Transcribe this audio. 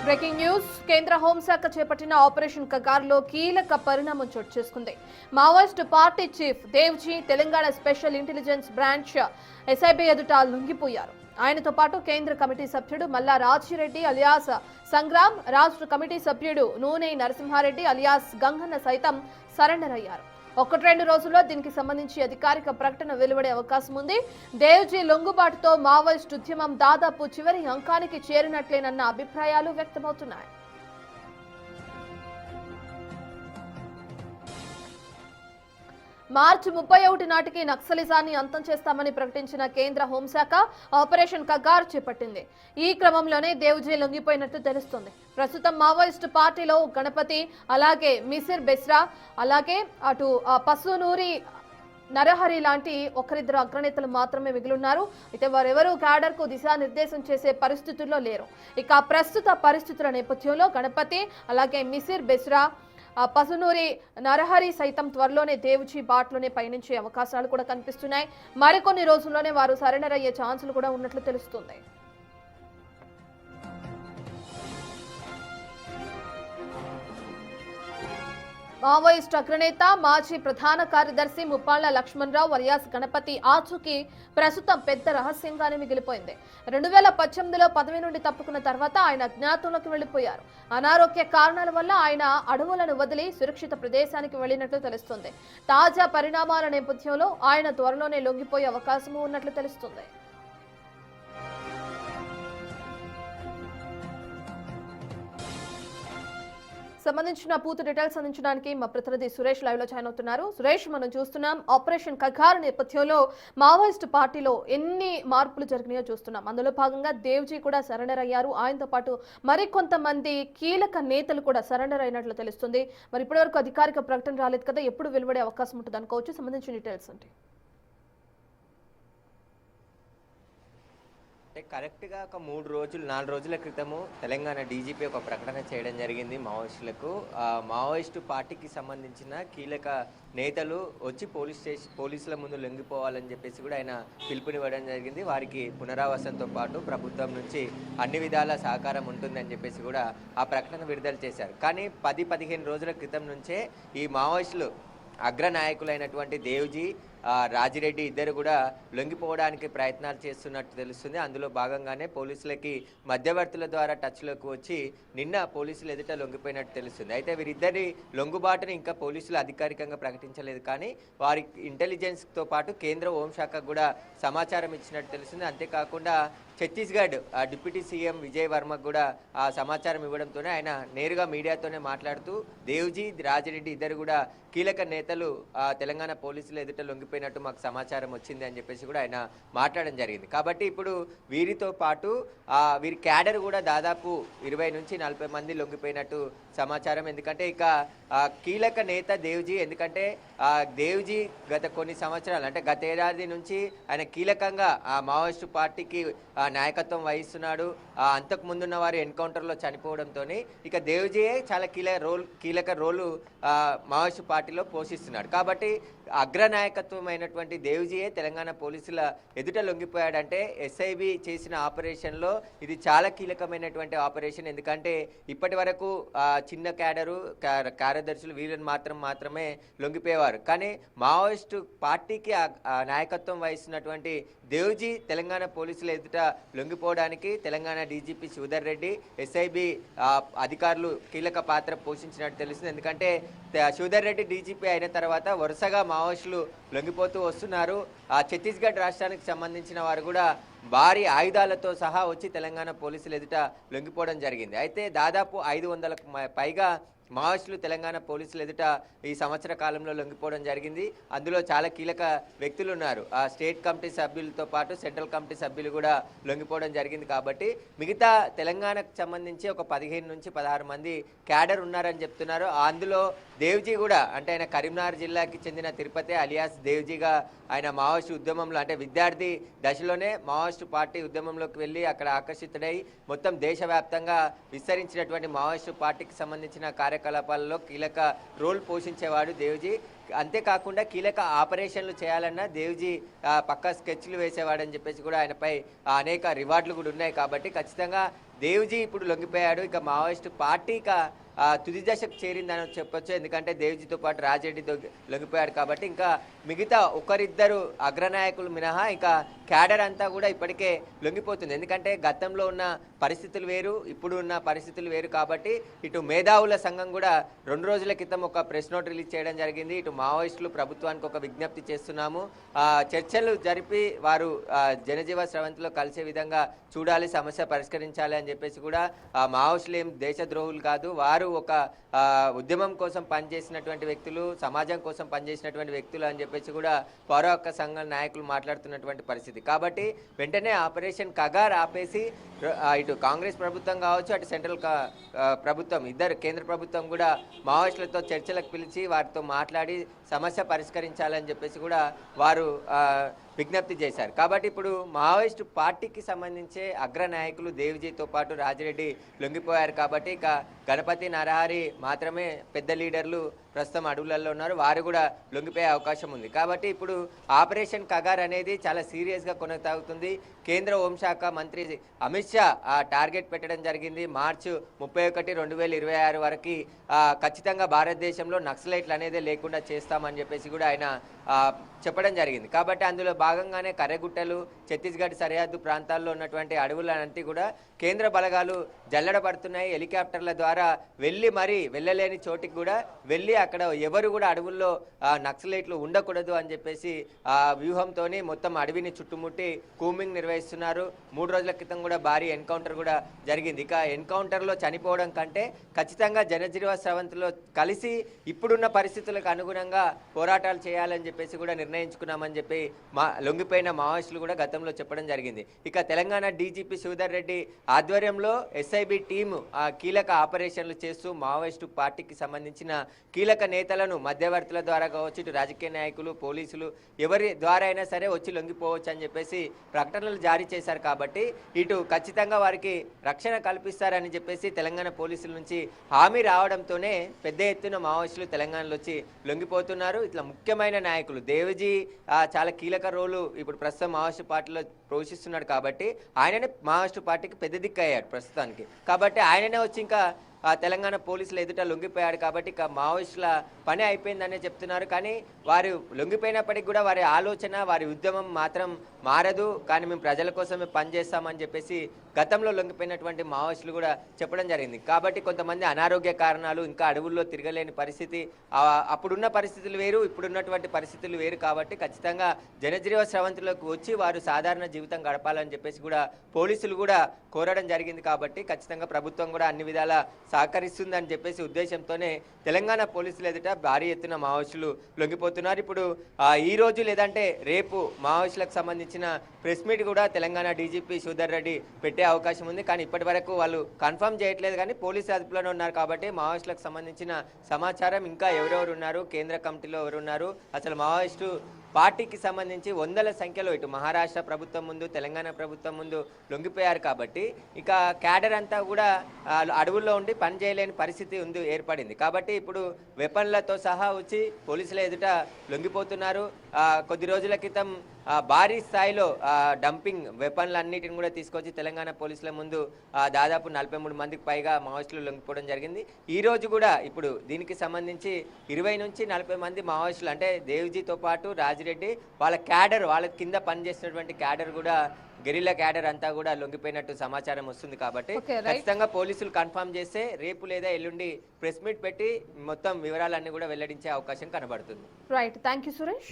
Breaking news కేంద్ర హోంశాఖ చేపట్టిన ఆపరేషన్ కగార్లో కీలక పరిణామం చోటు చేసుకుంది. Maoist party chief Devji Telangana special intelligence branch SIB ఎదుట లొంగిపోయారు. ఆయనతో పాటు కేంద్ర కమిటీ సభ్యుడు మల్లా రాజిరెడ్డి అలియాస్ సంగ్రామ్, రాష్ట్ర కమిటీ సభ్యుడు నూనె నరసింహారెడ్డి అలియాస్ గంగన్న సైతం సరెండర్ అయ్యారు. 1-2 రోజుల్లో దీనికి సంబంధించి అధికారిక ప్రకటన వెలువడే అవకాశం ఉంది. దేవ్జీ లొంగుబాటుతో మావోయిస్టు ఉద్యమం దాదాపు చివరి అంకానికి చేరినట్లేనన్న అభిప్రాయాలు వ్యక్తమవుతున్నాయి. మార్చి 31 నాటికి నక్సలిజాన్ని అంతం చేస్తామని ప్రకటించిన కేంద్ర హోంశాఖ ఆపరేషన్ కగార్ చేపట్టింది. ఈ క్రమంలోనే దేవ్జీ లొంగిపోయినట్టు తెలుస్తుంది. ప్రస్తుతం మావోయిస్టు పార్టీలో గణపతి, అలాగే మిసిర్ బెస్రా, అలాగే అటు పసునూరి నరహరి లాంటి ఒకరిద్దరు అగ్రనేతలు మాత్రమే మిగిలిన్నారు. అయితే వారెవరూ క్యాడర్ కు దిశానిర్దేశం చేసే పరిస్థితుల్లో లేరు. ఇక ప్రస్తుత పరిస్థితుల నేపథ్యంలో గణపతి, అలాగే మిసిర్ బెస్రా, పసునూరి నరహరి సైతం త్వరలోనే దేవ్జీ బాట్లోనే పయనించే అవకాశాలు కూడా కనిపిస్తున్నాయి. మరికొన్ని రోజుల్లోనే వారు సరెండర్ అయ్యే ఛాన్సులు కూడా ఉన్నట్లు తెలుస్తుంది. మావోయిస్టు అగ్రనేత మాజీ ప్రధాన కార్యదర్శి ముప్పాళ్ల లక్ష్మణరావు అలియాస్ గణపతి ఆచూకీ ప్రస్తుతం పెద్ద రహస్యంగానే మిగిలిపోయింది. 2018లో పదవి నుండి తప్పుకున్న తర్వాత ఆయన అజ్ఞాతంలోకి వెళ్లిపోయారు. అనారోగ్య కారణాల వల్ల ఆయన అడవులను వదిలి సురక్షిత ప్రదేశానికి వెళ్లినట్లు తెలుస్తుంది. తాజా పరిణామాల నేపథ్యంలో ఆయన త్వరలోనే లొంగిపోయే అవకాశము ఉన్నట్లు తెలుస్తుంది. సంబంధించిన పూర్తి డీటెయిల్స్ అందించడానికి మా ప్రతినిధి సురేష్ లైవ్ లో జాయిన్ అవుతున్నారు. సురేష్, మనం చూస్తున్నాం ఆపరేషన్ కగార్ నేపథ్యంలో మావోయిస్టు పార్టీలో ఎన్ని మార్పులు జరిగినాయో చూస్తున్నాం. అందులో భాగంగా దేవ్జీ కూడా సరెండర్ అయ్యారు. ఆయనతో పాటు మరికొంతమంది కీలక నేతలు కూడా సరెండర్ అయినట్లు తెలుస్తుంది. మరి ఇప్పటివరకు అధికారిక ప్రకటన రాలేదు కదా, ఎప్పుడు వెలువడే అవకాశం ఉంటుంది అనుకోవచ్చు? సంబంధించిన డీటెయిల్స్ అంటే కరెక్ట్గా ఒక 4 రోజుల క్రితము తెలంగాణ డీజీపీ ఒక ప్రకటన చేయడం జరిగింది మావోయిస్టులకు. మావోయిస్టు పార్టీకి సంబంధించిన కీలక నేతలు వచ్చి పోలీసుల ముందు లొంగిపోవాలని చెప్పేసి కూడా ఆయన పిలుపునివ్వడం జరిగింది. వారికి పునరావాసంతో పాటు ప్రభుత్వం నుంచి అన్ని విధాల సహకారం ఉంటుందని చెప్పేసి కూడా ఆ ప్రకటన విడుదల చేశారు. కానీ 10-15 రోజుల క్రితం నుంచే ఈ మావోయిస్టులు అగ్రనాయకులైనటువంటి దేవ్జీ, రాజిరెడ్డి ఇద్దరు కూడా లొంగిపోవడానికి ప్రయత్నాలు చేస్తున్నట్టు తెలుస్తుంది. అందులో భాగంగానే పోలీసులకి మధ్యవర్తుల ద్వారా టచ్లోకి వచ్చి నిన్న పోలీసులు ఎదుట లొంగిపోయినట్టు తెలుస్తుంది. అయితే వీరిద్దరి లొంగుబాటును ఇంకా పోలీసులు అధికారికంగా ప్రకటించలేదు. కానీ వారి ఇంటెలిజెన్స్తో పాటు కేంద్ర హోంశాఖకు కూడా సమాచారం ఇచ్చినట్టు తెలుస్తుంది. అంతేకాకుండా ఛత్తీస్గఢ్ డిప్యూటీ సీఎం విజయ్ వర్మకు కూడా ఆ సమాచారం ఇవ్వడంతోనే ఆయన నేరుగా మీడియాతోనే మాట్లాడుతూ దేవ్జీ, రాజిరెడ్డి ఇద్దరు కూడా కీలక నేతలు తెలంగాణ పోలీసులు ఎదుట లొంగిపోయినట్టు మాకు సమాచారం వచ్చింది అని చెప్పేసి కూడా ఆయన మాట్లాడడం జరిగింది. కాబట్టి ఇప్పుడు వీరితో పాటు వీరి క్యాడర్ కూడా దాదాపు 20 నుంచి 40 మంది లొంగిపోయినట్టు సమాచారం. ఎందుకంటే ఇక కీలక నేత దేవ్జీ, ఎందుకంటే దేవ్జీ గత కొన్ని సంవత్సరాలు అంటే గత ఏడాది నుంచి ఆయన కీలకంగా మావోయిస్టు పార్టీకి నాయకత్వం వహిస్తున్నాడు. అంతకు ముందున్న వారు ఎన్కౌంటర్లో చనిపోవడంతో ఇక దేవ్జీయే చాలా కీలక రోలు మావోయిస్టు పార్టీలో పోషిస్తున్నాడు. కాబట్టి అగ్రనాయకత్వం అయినటువంటి దేవ్జీయే తెలంగాణ పోలీసుల ఎదుట లొంగిపోయాడంటే ఎస్ఐబి చేసిన ఆపరేషన్లో ఇది చాలా కీలకమైనటువంటి ఆపరేషన్. ఎందుకంటే ఇప్పటి వరకు చిన్న క్యాడరు కార్యదర్శులు వీళ్ళని మాత్రమే లొంగిపోయేవారు. కానీ మావోయిస్టు పార్టీకి నాయకత్వం వహిస్తున్నటువంటి దేవ్జీ తెలంగాణ పోలీసుల ఎదుట లొంగిపోవడానికి తెలంగాణ డీజీపీ శ్రీధర్ రెడ్డి, ఎస్ఐబి అధికారులు కీలక పాత్ర పోషించినట్టు తెలుస్తుంది. ఎందుకంటే శ్రీధర్ రెడ్డి డీజీపీ అయిన తర్వాత వరుసగా మావోయిస్టులు లొంగిపోతూ వస్తున్నారు. ఛత్తీస్గఢ్ రాష్ట్రానికి సంబంధించిన వారు కూడా భారీ ఆయుధాలతో సహా వచ్చి తెలంగాణ పోలీసులు ఎదుట లొంగిపోవడం జరిగింది. అయితే దాదాపు 500కు పైగా మావోయిస్టులు తెలంగాణ పోలీసులు ఎదుట ఈ సంవత్సర కాలంలో లొంగిపోవడం జరిగింది. అందులో చాలా కీలక వ్యక్తులు ఉన్నారు. స్టేట్ కమిటీ సభ్యులతో పాటు సెంట్రల్ కమిటీ సభ్యులు కూడా లొంగిపోవడం జరిగింది. కాబట్టి మిగతా తెలంగాణకు సంబంధించి ఒక 15 నుంచి 16 మంది క్యాడర్ ఉన్నారని చెప్తున్నారు. అందులో దేవ్జీ కూడా, అంటే ఆయన కరీంనగర్ జిల్లాకి చెందిన తిరుపతి అలియాస్ దేవ్జీగా ఆయన మావోయిస్టు ఉద్యమంలో అంటే విద్యార్థి దశలోనే మావోయిస్టు పార్టీ ఉద్యమంలోకి వెళ్ళి అక్కడ ఆకర్షితుడై మొత్తం దేశవ్యాప్తంగా విస్తరించినటువంటి మావోయిస్టు పార్టీకి సంబంధించిన కార్యకలాపాలలో కీలక రోల్ పోషించేవాడు దేవ్జీ. అంతేకాకుండా కీలక ఆపరేషన్లు చేయాలన్నా దేవ్జీ పక్కా స్కెచ్లు వేసేవాడని చెప్పేసి కూడా ఆయనపై అనేక రివార్డులు కూడా ఉన్నాయి. కాబట్టి ఖచ్చితంగా దేవ్జీ ఇప్పుడు లొంగిపోయాడు. ఇక మావోయిస్టు పార్టీ తుది దశకు చేరిందని చెప్పొచ్చు. ఎందుకంటే దేవ్జీతో పాటు రాజిరెడ్డి లొంగిపోయాడు కాబట్టి ఇంకా మిగతా ఒకరిద్దరు అగ్రనాయకులు మినహా ఇంకా క్యాడర్ అంతా కూడా ఇప్పటికే లొంగిపోతుంది. ఎందుకంటే గతంలో ఉన్న పరిస్థితులు వేరు, ఇప్పుడు ఉన్న పరిస్థితులు వేరు. కాబట్టి ఇటు మేధావుల సంఘం కూడా 2 రోజుల క్రితం ఒక ప్రెస్ నోట్ రిలీజ్ చేయడం జరిగింది. ఇటు మావోయిస్టులు ప్రభుత్వానికి ఒక విజ్ఞప్తి చేస్తున్నాము, చర్చలు జరిపి వారు జనజీవ స్రవంతిలో కలిసే విధంగా చూడాలి, సమస్య పరిష్కరించాలి అని చెప్పేసి కూడా మావోయిస్టులు ఏం దేశద్రోహులు కాదు, వారు ఒక ఉద్యమం కోసం పనిచేసినటువంటి వ్యక్తులు, సమాజం కోసం పనిచేసినటువంటి వ్యక్తులు అని చెప్పేసి కూడా పౌర హక్కు సంఘం నాయకులు మాట్లాడుతున్నటువంటి పరిస్థితి. కాబట్టి వెంటనే ఆపరేషన్ కగార్ ఆపేసి ఇటు కాంగ్రెస్ ప్రభుత్వం కావచ్చు, అటు సెంట్రల్ ప్రభుత్వం, ఇద్దరు కేంద్ర ప్రభుత్వం కూడా మావోయిస్టులతో చర్చలకు పిలిచి వారితో మాట్లాడి సమస్య పరిష్కరించాలని చెప్పేసి కూడా వారు విజ్ఞప్తి చేశారు. కాబట్టి ఇప్పుడు మావోయిస్టు పార్టీకి సంబంధించే అగ్రనాయకులు దేవ్జీతో పాటు రాజిరెడ్డి లొంగిపోయారు. కాబట్టి ఇక గణపతి నరహరి మాత్రమే పెద్ద లీడర్లు ప్రస్తుతం అడవులలో ఉన్నారు, వారు కూడా లొంగిపోయే అవకాశం ఉంది. కాబట్టి ఇప్పుడు ఆపరేషన్ కగార్ అనేది చాలా సీరియస్గా కొనసాగుతుంది. కేంద్ర హోంశాఖ మంత్రి అమిత్ షా టార్గెట్ పెట్టడం జరిగింది. మార్చి 31, 2026 వరకు ఖచ్చితంగా భారతదేశంలో నక్సలైట్లు అనేది లేకుండా చేస్తామని చెప్పేసి కూడా ఆయన చెప్పడం జరిగింది. కాబట్టి అందులో భాగంగానే కర్రెగుట్టలు, ఛత్తీస్గఢ్ సరిహద్దు ప్రాంతాల్లో ఉన్నటువంటి అడవులన్నింటి కూడా కేంద్ర బలగాలు జల్లెడ పడుతున్నాయి. హెలికాప్టర్ల ద్వారా వెళ్ళి మరీ వెళ్ళలేని చోటికి కూడా వెళ్ళి అక్కడ ఎవరు కూడా అడవుల్లో నక్సలైట్లు ఉండకూడదు అని చెప్పేసి వ్యూహంతో మొత్తం అడవిని చుట్టుముట్టి కూంబింగ్ నిర్వహిస్తున్నారు. 3 రోజుల క్రితం కూడా భారీ ఎన్కౌంటర్ కూడా జరిగింది. ఇక ఎన్కౌంటర్లో చనిపోవడం కంటే ఖచ్చితంగా జనజీవ స్రవంతిలో కలిసి ఇప్పుడున్న పరిస్థితులకు అనుగుణంగా పోరాటాలు చేయాలని చెప్పేసి కూడా నిర్ణయించుకున్నామని చెప్పి లొంగిపోయిన మావోయిస్టులు కూడా గతంలో చెప్పడం జరిగింది. ఇక తెలంగాణ డీజీపీ శ్రీధర్ రెడ్డి ఆధ్వర్యంలో ఎస్ఐబి టీము కీలక ఆపరేషన్లు చేస్తూ మావోయిస్టు పార్టీకి సంబంధించిన కీలక నేతలను మధ్యవర్తుల ద్వారా కావచ్చు, ఇటు రాజకీయ నాయకులు, పోలీసులు ఎవరి ద్వారా అయినా సరే వచ్చి లొంగిపోవచ్చు అని చెప్పేసి ప్రకటనలు జారీ చేశారు. కాబట్టి ఇటు ఖచ్చితంగా వారికి రక్షణ కల్పిస్తారని చెప్పేసి తెలంగాణ పోలీసుల నుంచి హామీ రావడంతోనే పెద్ద ఎత్తున మావోయిస్టులు తెలంగాణలో వచ్చి లొంగిపోతున్నారు. ఇట్లా ముఖ్యమైన నాయకులు దేవ్జీ చాలా కీలక రోలు ఇప్పుడు ప్రస్తుతం మావోయిస్టు పార్టీలో పోషిస్తున్నాడు. కాబట్టి ఆయననే మావోయిస్టు పార్టీకి పెద్ద దిక్కు అయ్యాడు ప్రస్తుతానికి. కాబట్టి ఆయననే వచ్చి ఇంకా తెలంగాణ పోలీసులు ఎదుట లొంగిపోయాడు. కాబట్టి ఇక మావోయిస్టుల పని అయిపోయిందనే చెప్తున్నారు. కానీ వారు లొంగిపోయినప్పటికీ కూడా వారి ఆలోచన, వారి ఉద్యమం మాత్రం మారదు. కానీ మేము ప్రజల కోసమే పనిచేస్తామని చెప్పేసి గతంలో లొంగిపోయినటువంటి మావోయిస్టులు కూడా చెప్పడం జరిగింది. కాబట్టి కొంతమంది అనారోగ్య కారణాలు, ఇంకా అడవుల్లో తిరగలేని పరిస్థితి, అప్పుడున్న పరిస్థితులు వేరు, ఇప్పుడున్నటువంటి పరిస్థితులు వేరు. కాబట్టి ఖచ్చితంగా జనజీవ స్రవంతిలోకి వచ్చి వారు సాధారణ జీవితం గడపాలని చెప్పేసి కూడా పోలీసులు కూడా కోరడం జరిగింది. కాబట్టి ఖచ్చితంగా ప్రభుత్వం కూడా అన్ని విధాల సహకరిస్తుందని చెప్పేసి ఉద్దేశంతోనే తెలంగాణ పోలీసులు ఎదుట భారీ ఎత్తున మావోయిస్టులు లొంగిపోతున్నారు. ఇప్పుడు ఈ రోజు లేదంటే రేపు మావోయిస్టులకు సంబంధించిన ప్రెస్ మీట్ కూడా తెలంగాణ డీజీపీ శ్రీధర్ రెడ్డి పెట్టే అవకాశం ఉంది. కానీ ఇప్పటి వరకు వాళ్ళు కన్ఫర్మ్ చేయట్లేదు. కానీ పోలీసు అదుపులోనే ఉన్నారు. కాబట్టి మావోయిస్టులకు సంబంధించిన సమాచారం ఇంకా ఎవరెవరు ఉన్నారు, కేంద్ర కమిటీలో ఎవరున్నారు, అసలు మావోయిస్టు పార్టీకి సంబంధించి వందల సంఖ్యలో ఇటు మహారాష్ట్ర ప్రభుత్వం ముందు, తెలంగాణ ప్రభుత్వం ముందు లొంగిపోయారు. కాబట్టి ఇక క్యాడర్ అంతా కూడా అడవుల్లో ఉండి పనిచేయలేని పరిస్థితి ఏర్పడింది. కాబట్టి ఇప్పుడు వెపన్లతో సహా వచ్చి పోలీసుల ఎదుట లొంగిపోతున్నారు. కొద్ది రోజుల క్రితం భారీ స్థాయిలో డంపింగ్ వెపన్లన్నిటిని కూడా తీసుకొచ్చి తెలంగాణ పోలీసుల ముందు దాదాపు 43 మందికి పైగా మావోయిస్టులు లొంగిపోవడం జరిగింది. ఈ రోజు కూడా ఇప్పుడు దీనికి సంబంధించి 20 నుంచి 40 మంది మావోయిస్టులు, అంటే దేవ్జీతో పాటు రాజిరెడ్డి వాళ్ళ క్యాడర్, వాళ్ళ కింద పనిచేసినటువంటి క్యాడర్ కూడా, గెరిల్లా క్యాడర్ అంతా కూడా లొంగిపోయినట్టు సమాచారం వస్తుంది. కాబట్టి ఖచ్చితంగా పోలీసులు కన్ఫర్మ్ చేస్తే రేపు లేదా ఎల్లుండి ప్రెస్ మీట్ పెట్టి మొత్తం వివరాలన్నీ కూడా వెల్లడించే అవకాశం కనబడుతుంది. Right, thank you Suresh.